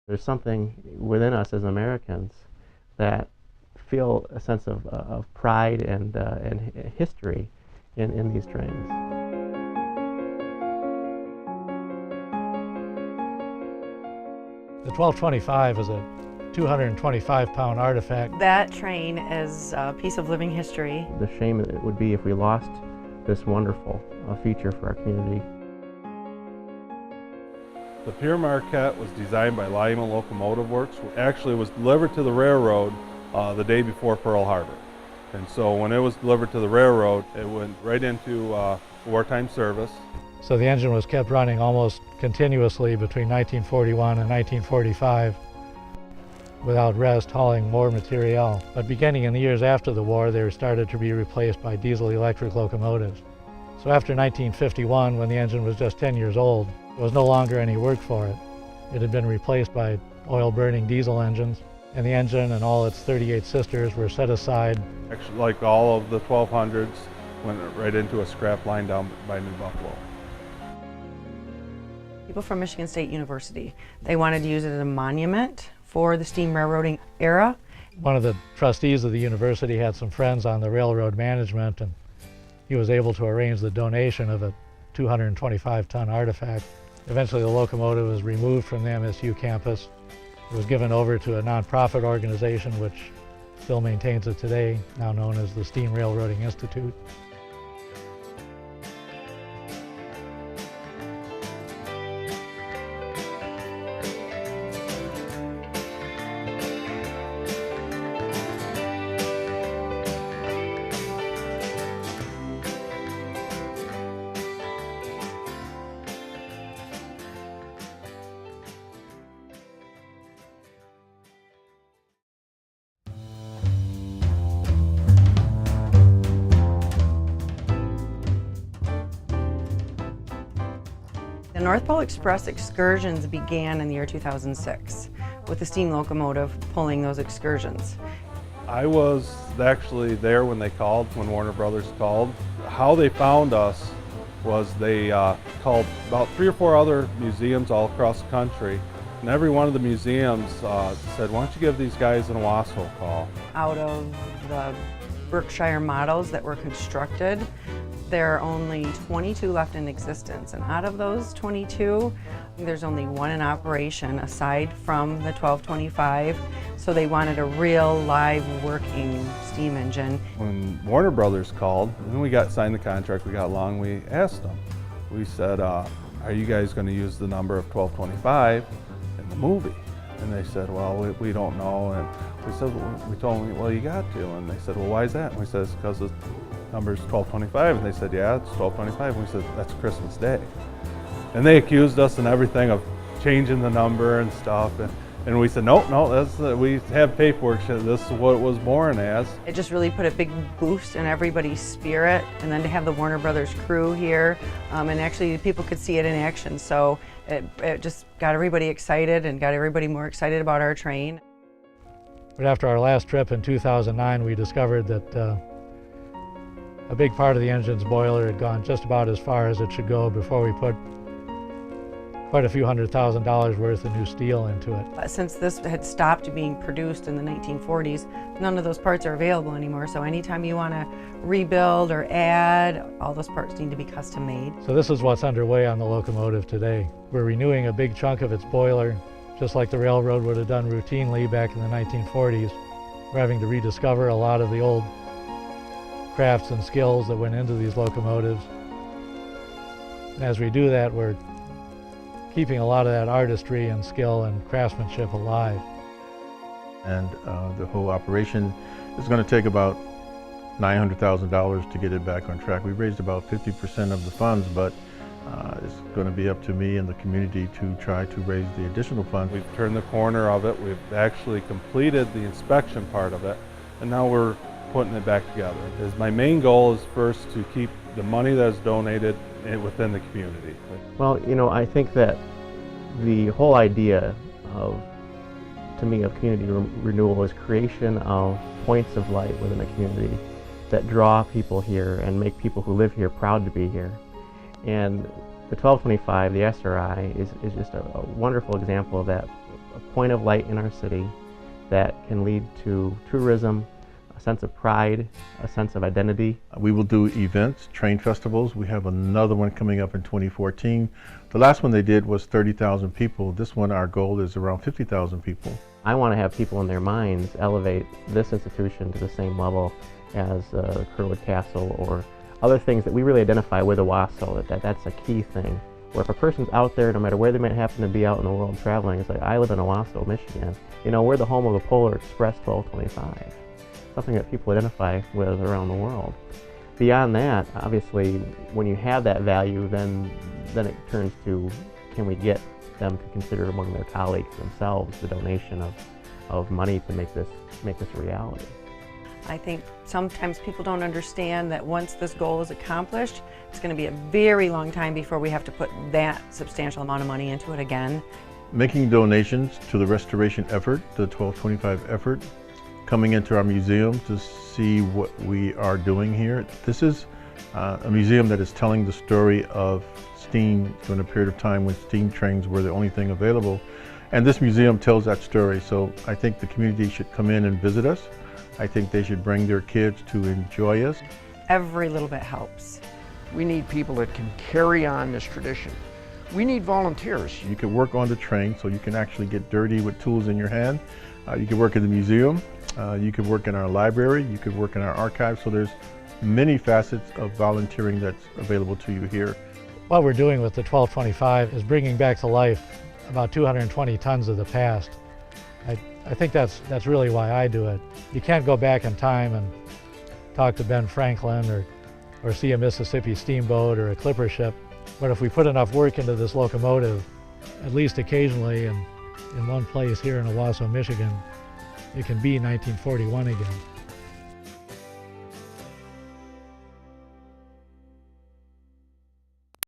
There's something within us as Americans that feel a sense of pride and history in these trains. The 1225 is a 225-pound artifact. That train is a piece of living history. The shame it would be if we lost this wonderful feature for our community. The Pere Marquette was designed by Lima Locomotive Works. Actually, it was delivered to the railroad the day before Pearl Harbor. And so when it was delivered to the railroad, it went right into wartime service. So the engine was kept running almost continuously between 1941 and 1945 without rest, hauling more material. But beginning in the years after the war, they started to be replaced by diesel-electric locomotives. So after 1951, when the engine was just 10 years old, there was no longer any work for it. It had been replaced by oil-burning diesel engines, and the engine and all its 38 sisters were set aside. Actually, like all of the 1200s, went right into a scrap line down by New Buffalo. People from Michigan State University, they wanted to use it as a monument for the steam railroading era. One of the trustees of the university had some friends on the railroad management, and he was able to arrange the donation of a 225-ton artifact. Eventually the locomotive was removed from the MSU campus. It was given over to a nonprofit organization which still maintains it today, now known as the Steam Railroading Institute. The North Pole Express excursions began in the year 2006 with the steam locomotive pulling those excursions. I was actually there when they called, when Warner Brothers called. How they found us was they called about 3 or 4 other museums all across the country, and every one of the museums said, why don't you give these guys in Owasso a call? Out of the Berkshire models that were constructed, there are only 22 left in existence, and out of those 22, there's only one in operation aside from the 1225, so they wanted a real live working steam engine. When Warner Brothers called, and we signed the contract, we got along, we asked them. We said, are you guys going to use the number of 1225 in the movie? And they said, well, we don't know. And we said, we told them, well, you got to. And they said, well, why is that? And we said, it's because the number is 1225. And they said, yeah, it's 1225. And we said, that's Christmas Day. And they accused us and everything of changing the number and stuff. And we said, no, we have paperwork. This is what it was born as. It just really put a big boost in everybody's spirit, and then to have the Warner Brothers crew here, and actually people could see it in action. So it just got everybody excited and got everybody more excited about our train. But after our last trip in 2009, we discovered that a big part of the engine's boiler had gone just about as far as it should go before we put quite a few $100,000 worth of new steel into it. Since this had stopped being produced in the 1940s, none of those parts are available anymore. So anytime you want to rebuild or add, all those parts need to be custom made. So this is what's underway on the locomotive today. We're renewing a big chunk of its boiler, just like the railroad would have done routinely back in the 1940s. We're having to rediscover a lot of the old crafts and skills that went into these locomotives. And as we do that, we're keeping a lot of that artistry and skill and craftsmanship alive. And the whole operation is going to take about $900,000 to get it back on track. We raised about 50% of the funds, but it's going to be up to me and the community to try to raise the additional funds. We've turned the corner of it. We've actually completed the inspection part of it, and now we're putting it back together. My main goal is first to keep the money that is donated within the community. Well, you know, I think that the whole idea of, to me, of community renewal is creation of points of light within a community that draw people here and make people who live here proud to be here. And the 1225, the SRI, is just a wonderful example of that, a point of light in our city that can lead to tourism, a sense of pride, a sense of identity. We will do events, train festivals. We have another one coming up in 2014. The last one they did was 30,000 people. This one, our goal is around 50,000 people. I want to have people in their minds elevate this institution to the same level as Curwood Castle or other things that we really identify with Owasso, that's a key thing. Where if a person's out there, no matter where they might happen to be out in the world traveling, it's like, I live in Owasso, Michigan. You know, we're the home of the Polar Express 1225. Something that people identify with around the world. Beyond that, obviously, when you have that value, then it turns to, can we get them to consider among their colleagues themselves the donation of money to make this a reality. I think sometimes people don't understand that once this goal is accomplished, it's going to be a very long time before we have to put that substantial amount of money into it again. Making donations to the restoration effort, the 1225 effort, coming into our museum to see what we are doing here. This is a museum that is telling the story of steam during a period of time when steam trains were the only thing available. And this museum tells that story, so I think the community should come in and visit us. I think they should bring their kids to enjoy us. Every little bit helps. We need people that can carry on this tradition. We need volunteers. You can work on the train, so you can actually get dirty with tools in your hand. You can work in the museum. You can work in our library. You can work in our archives. So there's many facets of volunteering that's available to you here. What we're doing with the 1225 is bringing back to life about 220 tons of the past. I think that's really why I do it. You can't go back in time and talk to Ben Franklin or see a Mississippi steamboat or a clipper ship. But if we put enough work into this locomotive, at least occasionally in one place here in Owasso, Michigan, it can be 1941 again.